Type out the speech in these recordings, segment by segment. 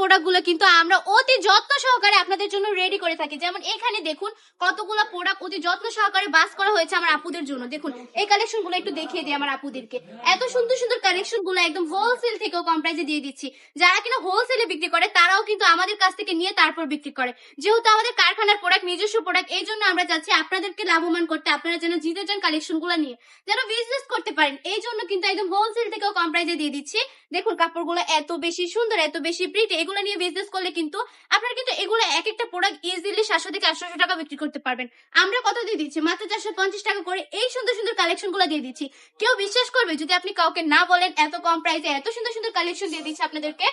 Product গুলো কিন্তু আমরা অতি যত্ন সহকারে আপনাদের জন্য রেডি করে থাকি। যেমন এখানে দেখুন কতগুলো প্রোডাক্ট অতি যত্ন সহকারে বাস করা হয়েছে আমার আপুদের জন্য। দেখুন এই কালেকশন গুলো একটু দেখিয়ে দিই আমার আপুদেরকে। এত সুন্দর সুন্দর কালেকশন গুলো একদম হোলসেল থেকেও কম প্রাইসে দিয়ে দিচ্ছি। যারা কিনা হোলসেলে বিক্রি করে তারাও কিন্তু আমাদের কাছ থেকে নিয়ে তারপর বিক্রি করে। যেহেতু আমাদের কারখানার প্রোডাক্ট, নিজস্ব প্রোডাক্ট, এই জন্য আমরা চাচ্ছি আপনাদেরকে লাভবান করতে, আপনারা যেন জিতে যান কালেকশন গুলো নিয়ে, যেন বিজনেস করতে পারেন। এই জন্য কিন্তু একদম হোলসেল থেকেও কম প্রাইসে দিয়ে দিচ্ছি। দেখুন কাপড়গুলো এত বেশি সুন্দর, এত বেশি প্রিটি। এগুলো নিয়ে বিজনেস করলে কিন্তু আপনারা কিন্তু এগুলো এক একটা প্রোডাক্ট ইজিলি 700 থেকে 800 টাকা বিক্রি করতে পারবেন। আমরা কত দিয়ে দিচ্ছি? মাত্র 450 টাকা করে এই সুন্দর সুন্দর কালেকশন গুলো দিয়ে দিচ্ছি। কেউ বিশ্বাস করবে যদি আপনি কাউকে না বলেন? এত কম প্রাইসে এত সুন্দর সুন্দর কালেকশন দিয়ে দিচ্ছে আপনাদেরকে।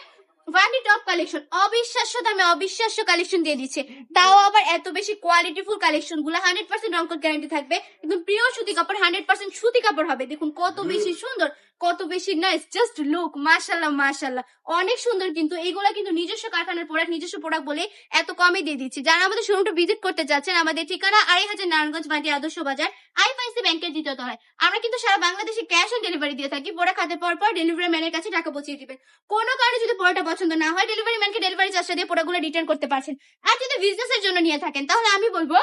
ওয়ানি টপ কালেকশন, অবিশ্বাস্য দামে অবিশ্বাস্য কালেকশন দিয়ে দিচ্ছে, তাও আবার এত বেশি কোয়ালিটিফুল কালেকশন গুলো। 100% রংকট গ্যারান্টি থাকবে, একদম পিওর সুতি কাপড়, 100% সুতি কাপড় হবে। দেখুন কত বেশি সুন্দর, কত বেশি নাইস, জাস্ট লুক, মাশাল্লাহ মাশাল্লাহ, অনেক সুন্দর। কিন্তু এইগুলা কিন্তু নিজস্ব কারখানার প্রোডাক্ট, নিজস্ব প্রোডাক্ট বলে এত কমে দিয়ে দিচ্ছি। যারা আমাদের শোরুমটা ভিজিট করতে যাচ্ছেন, আমাদের ঠিকানা 2500 নারায়ণগঞ্জ মাটি আদর্শ বাজার, আইএফআইসি ব্যাংকের দ্বিতীয় তলায়। আমরা কিন্তু সারা বাংলাদেশে ক্যাশ অন ডেলিভারি দিয়ে থাকি। প্রোডাক্ট হাতে পাওয়ার পর ডেলিভারি ম্যানের কাছে টাকা পৌঁছে দিবেন। কোনো কারণে যদি প্রোডাক্টটা পছন্দ না হয়, ডেলিভারি ম্যানকে ডেলিভারি চার্জটা দিয়ে প্রোডাক্টগুলো রিটার্ন করতে পারছেন। আর যদি বিজনেসের জন্য নিয়ে থাকেন, তাহলে আমি বলবো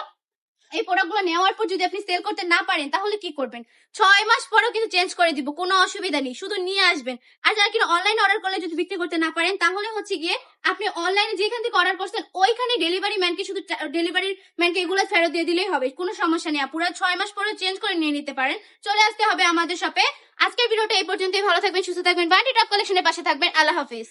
এই প্রোডাক্টগুলো নেওয়ার পর যদি আপনি সেল করতে না পারেন, তাহলে কি করবেন? 6 মাস পরেও কিন্তু চেঞ্জ করে দিব, কোনো অসুবিধা নেই, শুধু নিয়ে আসবেন। আর যারা কিনা অনলাইনে অর্ডার করলে যদি বিক্রি করতে না পারেন, তাহলে হচ্ছে গিয়ে আপনি অনলাইনে যেখান থেকে অর্ডার করছেন ওইখানে ডেলিভারি ম্যানকে শুধু ডেলিভারি ম্যানকে এগুলো ফেরত দিয়ে দিলেই হবে, কোনো সমস্যা নেই। পুরো 6 মাস পরে চেঞ্জ করে নিয়ে নিতে পারেন। চলে আসতে হবে আমাদের শপে। আজকের ভিডিওটা এই পর্যন্তই। ভালো থাকবেন, সুস্থ থাকবেন, বান্টি টপ কালেকশনের পাশে থাকবেন। আল্লাহ হাফিজ।